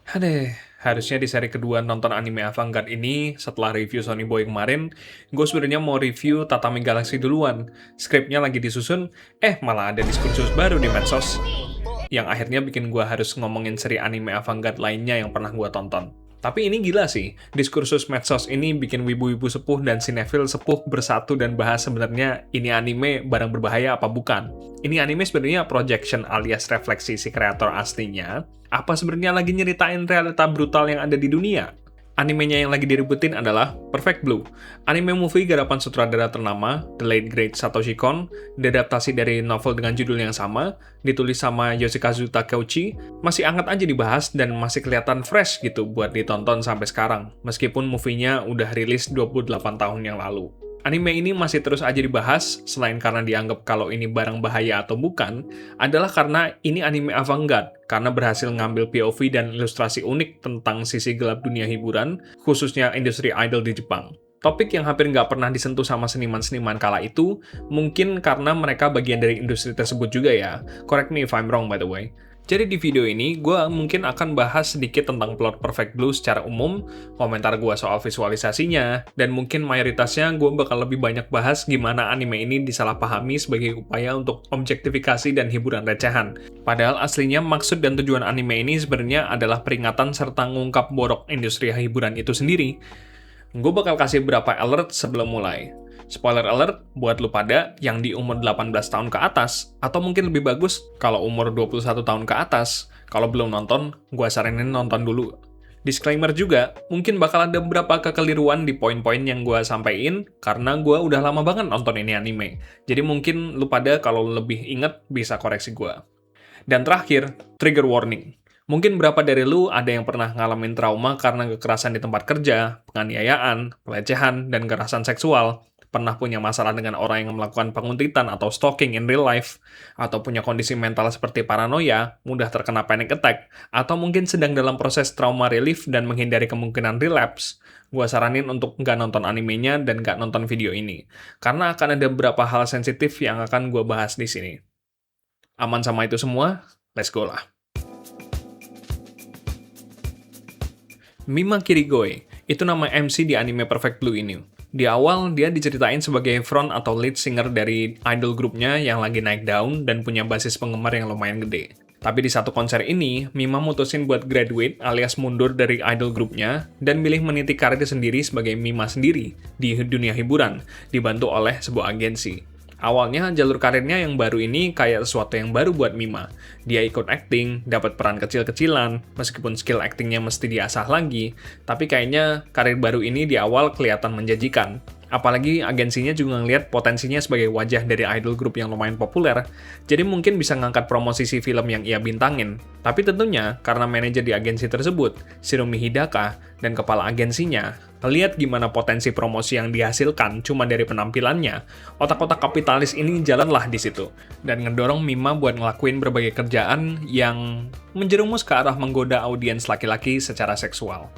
Hadeh, harusnya di seri kedua nonton anime Avantgarde ini, setelah review Sony Boy kemarin, gue sebenarnya mau review Tatami Galaxy duluan. Skripnya lagi disusun, malah ada diskursus baru di medsos, yang akhirnya bikin gue harus ngomongin seri anime Avantgarde lainnya yang pernah gue tonton. Tapi ini gila sih, diskursus medsos ini bikin wibu-wibu sepuh dan sinetfil sepuh bersatu dan bahas sebenarnya ini anime barang berbahaya apa bukan. Ini anime sebenarnya projection alias refleksi si kreator aslinya, apa sebenarnya lagi nyeritain realita brutal yang ada di dunia? Animenya yang lagi diributin adalah Perfect Blue, anime movie garapan sutradara ternama, The Late Great Satoshi Kon, diadaptasi dari novel dengan judul yang sama, ditulis sama Yoshikazu Takeuchi, masih hangat aja dibahas dan masih kelihatan fresh gitu buat ditonton sampai sekarang, meskipun movie-nya udah rilis 28 tahun yang lalu. Anime ini masih terus aja dibahas, selain karena dianggap kalau ini barang bahaya atau bukan, adalah karena ini anime avant-garde, karena berhasil ngambil POV dan ilustrasi unik tentang sisi gelap dunia hiburan, khususnya industri idol di Jepang. Topik yang hampir nggak pernah disentuh sama seniman-seniman kala itu, mungkin karena mereka bagian dari industri tersebut juga ya. Correct me if I'm wrong by the way. Jadi di video ini, gue mungkin akan bahas sedikit tentang plot Perfect Blue secara umum, komentar gue soal visualisasinya, dan mungkin mayoritasnya gue bakal lebih banyak bahas gimana anime ini disalahpahami sebagai upaya untuk objektifikasi dan hiburan recehan. Padahal aslinya maksud dan tujuan anime ini sebenarnya adalah peringatan serta ngungkap borok industri hiburan itu sendiri. Gue bakal kasih beberapa alert sebelum mulai. Spoiler alert buat lu pada yang di umur 18 tahun ke atas, atau mungkin lebih bagus kalau umur 21 tahun ke atas. Kalau belum nonton, gue saranin nonton dulu. Disclaimer juga, mungkin bakal ada beberapa kekeliruan di poin-poin yang gue sampein, karena gue udah lama banget nonton ini anime. Jadi mungkin lu pada kalau lebih inget bisa koreksi gue. Dan terakhir, trigger warning. Mungkin berapa dari lu ada yang pernah ngalamin trauma karena kekerasan di tempat kerja, penganiayaan, pelecehan, dan kekerasan seksual, pernah punya masalah dengan orang yang melakukan penguntitan atau stalking in real life, atau punya kondisi mental seperti paranoia, mudah terkena panic attack, atau mungkin sedang dalam proses trauma relief dan menghindari kemungkinan relapse, gua saranin untuk nggak nonton animenya dan nggak nonton video ini, karena akan ada beberapa hal sensitif yang akan gua bahas di sini. Aman sama itu semua? Let's go lah. Mima Kirigoe, itu nama MC di anime Perfect Blue ini. Di awal, dia diceritain sebagai front atau lead singer dari idol grupnya yang lagi naik daun dan punya basis penggemar yang lumayan gede. Tapi di satu konser ini, Mima mutusin buat graduate alias mundur dari idol grupnya dan milih meniti karir sendiri sebagai Mima sendiri di dunia hiburan, dibantu oleh sebuah agensi. Awalnya, jalur karirnya yang baru ini kayak sesuatu yang baru buat Mima. Dia ikut acting, dapat peran kecil-kecilan, meskipun skill actingnya mesti diasah lagi, tapi kayaknya karir baru ini di awal kelihatan menjanjikan. Apalagi agensinya juga ngeliat potensinya sebagai wajah dari idol group yang lumayan populer, jadi mungkin bisa ngangkat promosi si film yang ia bintangin. Tapi tentunya, karena manajer di agensi tersebut, Shirumi Hidaka, dan kepala agensinya, ngeliat gimana potensi promosi yang dihasilkan cuma dari penampilannya, otak-otak kapitalis ini jalanlah di situ, dan ngedorong Mima buat ngelakuin berbagai kerjaan yang menjerumus ke arah menggoda audiens laki-laki secara seksual.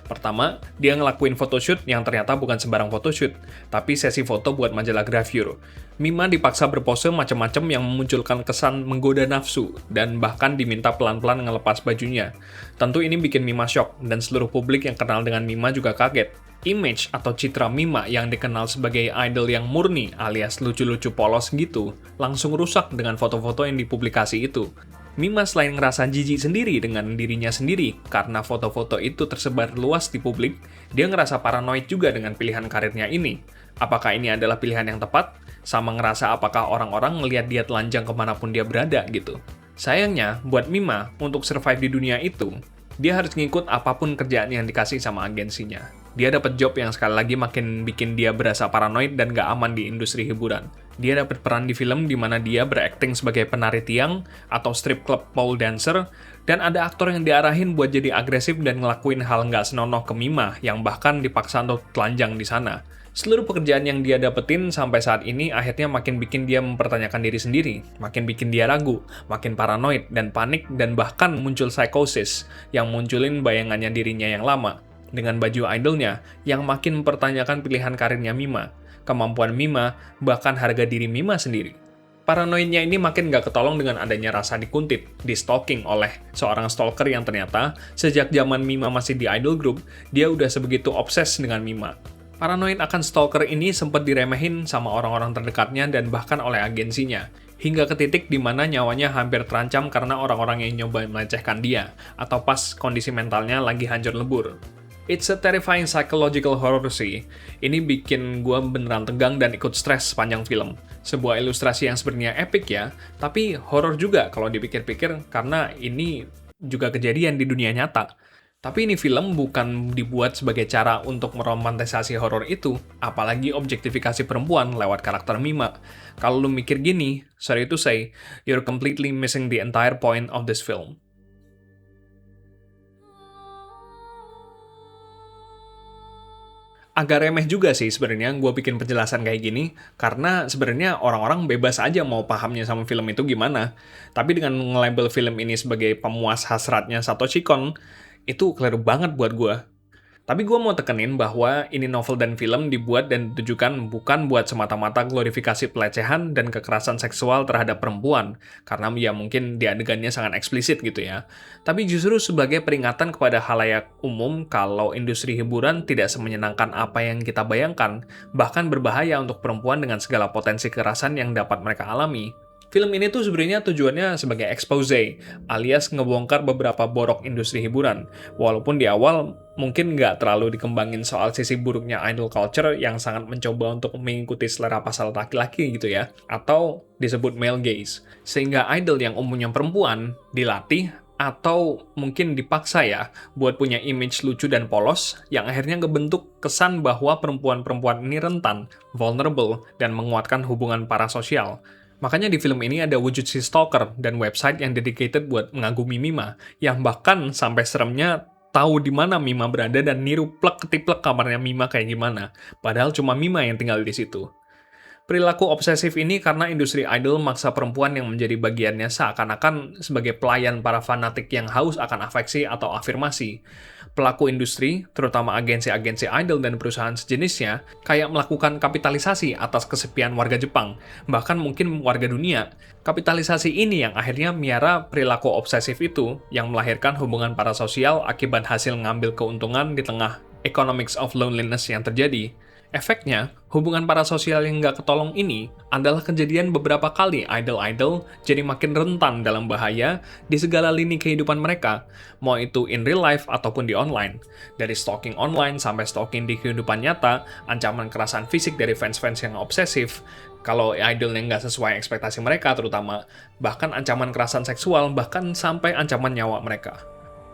Pertama, dia ngelakuin photoshoot yang ternyata bukan sembarang photoshoot, tapi sesi foto buat majalah Gravure. Mima dipaksa berpose macam-macam yang memunculkan kesan menggoda nafsu, dan bahkan diminta pelan-pelan ngelepas bajunya. Tentu ini bikin Mima shock, dan seluruh publik yang kenal dengan Mima juga kaget. Image atau citra Mima yang dikenal sebagai idol yang murni alias lucu-lucu polos gitu, langsung rusak dengan foto-foto yang dipublikasi itu. Mima selain ngerasa jijik sendiri dengan dirinya sendiri karena foto-foto itu tersebar luas di publik, dia ngerasa paranoid juga dengan pilihan karirnya ini. Apakah ini adalah pilihan yang tepat? Sama ngerasa apakah orang-orang ngelihat dia telanjang kemanapun dia berada gitu. Sayangnya, buat Mima, untuk survive di dunia itu, dia harus ngikut apapun kerjaan yang dikasih sama agensinya. Dia dapat job yang sekali lagi makin bikin dia berasa paranoid dan gak aman di industri hiburan. Dia dapat peran di film di mana dia berakting sebagai penari tiang atau strip club pole dancer, dan ada aktor yang diarahin buat jadi agresif dan ngelakuin hal nggak senonoh ke Mima yang bahkan dipaksa untuk telanjang di sana. Seluruh pekerjaan yang dia dapetin sampai saat ini akhirnya makin bikin dia mempertanyakan diri sendiri, makin bikin dia ragu, makin paranoid dan panik, dan bahkan muncul psikosis yang munculin bayangannya dirinya yang lama. Dengan baju idolnya yang makin mempertanyakan pilihan karirnya Mima, kemampuan Mima, bahkan harga diri Mima sendiri. Paranoidnya ini makin nggak ketolong dengan adanya rasa dikuntit, di-stalking oleh seorang stalker yang ternyata sejak zaman Mima masih di idol group, dia udah sebegitu obses dengan Mima. Paranoid akan stalker ini sempat diremehin sama orang-orang terdekatnya dan bahkan oleh agensinya, hingga ke titik di mana nyawanya hampir terancam karena orang-orang yang nyoba melecehkan dia, atau pas kondisi mentalnya lagi hancur lebur. It's a terrifying psychological horror sih. Ini bikin gua beneran tegang dan ikut stres sepanjang film. Sebuah ilustrasi yang sebenarnya epic ya, tapi horror juga kalau dipikir-pikir karena ini juga kejadian di dunia nyata. Tapi ini film bukan dibuat sebagai cara untuk meromantisasi horor itu, apalagi objektifikasi perempuan lewat karakter Mima. Kalau lu mikir gini, sorry to say, you're completely missing the entire point of this film. Agak remeh juga sih sebenarnya gue bikin penjelasan kayak gini, karena sebenarnya orang-orang bebas aja mau pahamnya sama film itu gimana. Tapi dengan nge-label film ini sebagai pemuas hasratnya Satoshi Kon, itu keliru banget buat gue. Tapi gue mau tekenin bahwa ini novel dan film dibuat dan ditujukan bukan buat semata-mata glorifikasi pelecehan dan kekerasan seksual terhadap perempuan, karena ya mungkin di adegannya sangat eksplisit gitu ya. Tapi justru sebagai peringatan kepada khalayak umum kalau industri hiburan tidak semenyenangkan apa yang kita bayangkan, bahkan berbahaya untuk perempuan dengan segala potensi kekerasan yang dapat mereka alami. Film ini tuh sebenarnya tujuannya sebagai expose, alias ngebongkar beberapa borok industri hiburan. Walaupun di awal mungkin nggak terlalu dikembangin soal sisi buruknya idol culture yang sangat mencoba untuk mengikuti selera pasar laki-laki gitu ya, atau disebut male gaze. Sehingga idol yang umumnya perempuan dilatih atau mungkin dipaksa ya buat punya image lucu dan polos yang akhirnya ngebentuk kesan bahwa perempuan-perempuan ini rentan, vulnerable, dan menguatkan hubungan parasosial. Makanya di film ini ada wujud si stalker dan website yang dedicated buat mengagumi Mima, yang bahkan sampai seremnya tahu di mana Mima berada dan niru plek-ketiplek kamarnya Mima kayak gimana. Padahal cuma Mima yang tinggal di situ. Perilaku obsesif ini karena industri idol maksa perempuan yang menjadi bagiannya seakan-akan sebagai pelayan para fanatik yang haus akan afeksi atau afirmasi. Pelaku industri, terutama agensi-agensi idol dan perusahaan sejenisnya, kayak melakukan kapitalisasi atas kesepian warga Jepang, bahkan mungkin warga dunia. Kapitalisasi ini yang akhirnya miara perilaku obsesif itu, yang melahirkan hubungan parasosial akibat hasil ngambil keuntungan di tengah economics of loneliness yang terjadi. Efeknya, hubungan parasosial yang nggak ketolong ini adalah kejadian beberapa kali idol-idol jadi makin rentan dalam bahaya di segala lini kehidupan mereka, mau itu in real life ataupun di online. Dari stalking online sampai stalking di kehidupan nyata, ancaman kekerasan fisik dari fans-fans yang obsesif, kalau idolnya nggak sesuai ekspektasi mereka terutama, bahkan ancaman kekerasan seksual, bahkan sampai ancaman nyawa mereka.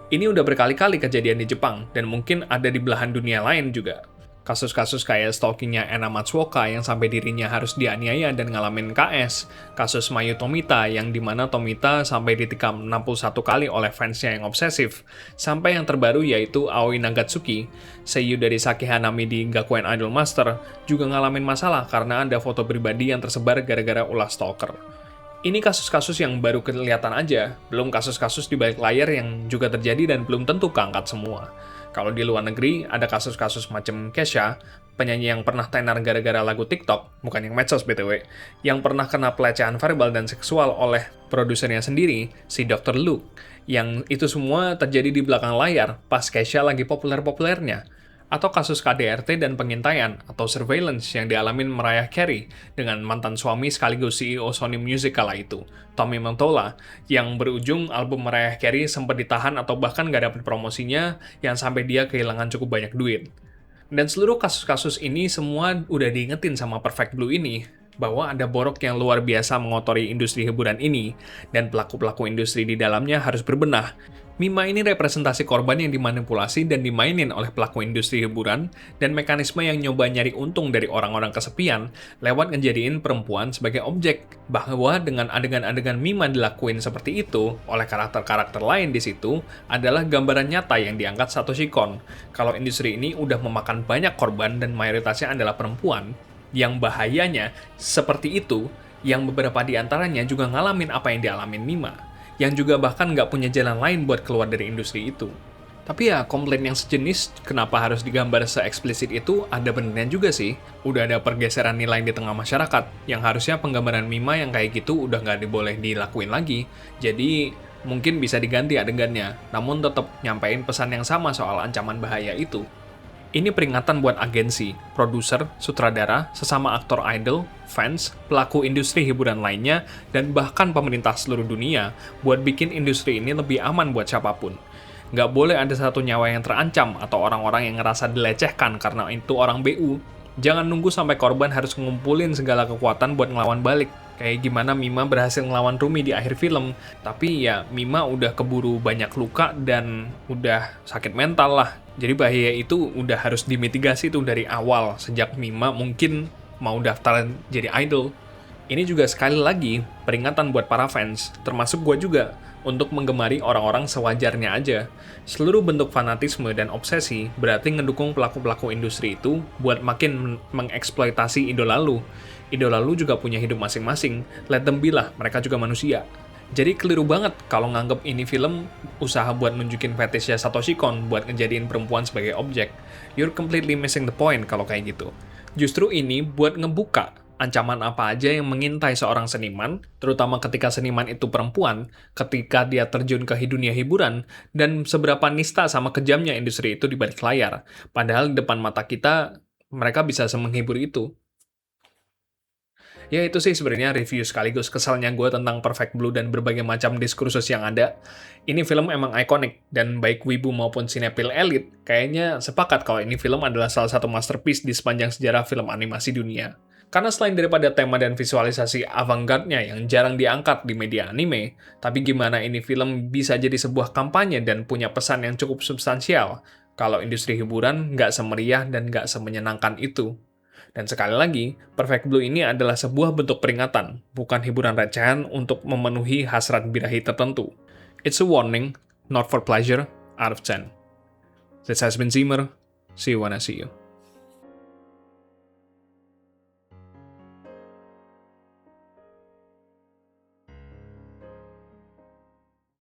Ini udah berkali-kali kejadian di Jepang, dan mungkin ada di belahan dunia lain juga. Kasus-kasus kayak stalkingnya Anna Matsuoka yang sampai dirinya harus dianiaya dan ngalamin KS. Kasus Mayu Tomita yang dimana Tomita sampai ditikam 61 kali oleh fansnya yang obsesif. Sampai yang terbaru yaitu Aoi Nagatsuki, seiyuu dari Saki Hanami di Gakuen Idol Master, juga ngalamin masalah karena ada foto pribadi yang tersebar gara-gara ulah stalker. Ini kasus-kasus yang baru kelihatan aja, belum kasus-kasus di balik layar yang juga terjadi dan belum tentu keangkat semua. Kalau di luar negeri, ada kasus-kasus macam Kesha, penyanyi yang pernah tenar gara-gara lagu TikTok, bukan yang medsos BTW, yang pernah kena pelecehan verbal dan seksual oleh produsernya sendiri, si Dr. Luke, yang itu semua terjadi di belakang layar pas Kesha lagi populer-populernya. Atau kasus KDRT dan pengintaian atau surveillance yang dialamin Mariah Carey dengan mantan suami sekaligus CEO Sony Music kala itu, Tommy Mottola, yang berujung album Mariah Carey sempat ditahan atau bahkan gak dapet promosinya yang sampai dia kehilangan cukup banyak duit. Dan seluruh kasus-kasus ini semua udah diingetin sama Perfect Blue ini, bahwa ada borok yang luar biasa mengotori industri hiburan ini, dan pelaku-pelaku industri di dalamnya harus berbenah. Mima ini representasi korban yang dimanipulasi dan dimainin oleh pelaku industri hiburan, dan mekanisme yang nyoba nyari untung dari orang-orang kesepian lewat ngejadiin perempuan sebagai objek. Bahwa dengan adegan-adegan Mima dilakuin seperti itu oleh karakter-karakter lain di situ adalah gambaran nyata yang diangkat Satoshi Kon. Kalau industri ini udah memakan banyak korban dan mayoritasnya adalah perempuan, yang bahayanya seperti itu, yang beberapa di antaranya juga ngalamin apa yang dialamin Mima, yang juga bahkan nggak punya jalan lain buat keluar dari industri itu. Tapi ya, komplain yang sejenis kenapa harus digambar se-eksplisit itu ada benernya juga sih. Udah ada pergeseran nilai di tengah masyarakat, yang harusnya penggambaran Mima yang kayak gitu udah nggak boleh dilakuin lagi. Jadi, mungkin bisa diganti adegannya, namun tetap nyampein pesan yang sama soal ancaman bahaya itu. Ini peringatan buat agensi, produser, sutradara, sesama aktor idol, fans, pelaku industri hiburan lainnya, dan bahkan pemerintah seluruh dunia buat bikin industri ini lebih aman buat siapapun. Nggak boleh ada satu nyawa yang terancam atau orang-orang yang ngerasa dilecehkan karena itu orang BU. Jangan nunggu sampai korban harus ngumpulin segala kekuatan buat ngelawan balik. Kayak gimana Mima berhasil ngelawan Rumi di akhir film. Tapi ya Mima udah keburu banyak luka dan udah sakit mental lah. Jadi bahaya itu udah harus dimitigasi tuh dari awal. Sejak Mima mungkin mau daftar jadi idol. Ini juga sekali lagi peringatan buat para fans, termasuk gue juga, untuk menggemari orang-orang sewajarnya aja. Seluruh bentuk fanatisme dan obsesi berarti ngedukung pelaku-pelaku industri itu buat makin mengeksploitasi idola lu. Idola lu juga punya hidup masing-masing, let them be lah, mereka juga manusia. Jadi keliru banget kalau nganggep ini film usaha buat nunjukin fetishnya Satoshi Kon buat ngejadiin perempuan sebagai objek. You're completely missing the point kalau kayak gitu. Justru ini buat ngebuka ancaman apa aja yang mengintai seorang seniman, terutama ketika seniman itu perempuan, ketika dia terjun ke dunia hiburan, dan seberapa nista sama kejamnya industri itu di balik layar. Padahal di depan mata kita, mereka bisa semenghibur itu. Ya itu sih sebenarnya review sekaligus kesalnya gue tentang Perfect Blue dan berbagai macam diskursus yang ada. Ini film emang ikonik, dan baik wibu maupun sinepil elit kayaknya sepakat kalau ini film adalah salah satu masterpiece di sepanjang sejarah film animasi dunia. Karena selain daripada tema dan visualisasi avant-garde-nya yang jarang diangkat di media anime, tapi gimana ini film bisa jadi sebuah kampanye dan punya pesan yang cukup substansial kalau industri hiburan nggak semeriah dan nggak semenyenangkan itu. Dan sekali lagi, Perfect Blue ini adalah sebuah bentuk peringatan, bukan hiburan recehan untuk memenuhi hasrat birahi tertentu. It's a warning, not for pleasure, out of 10. This has been Zimmer. See you when I see you.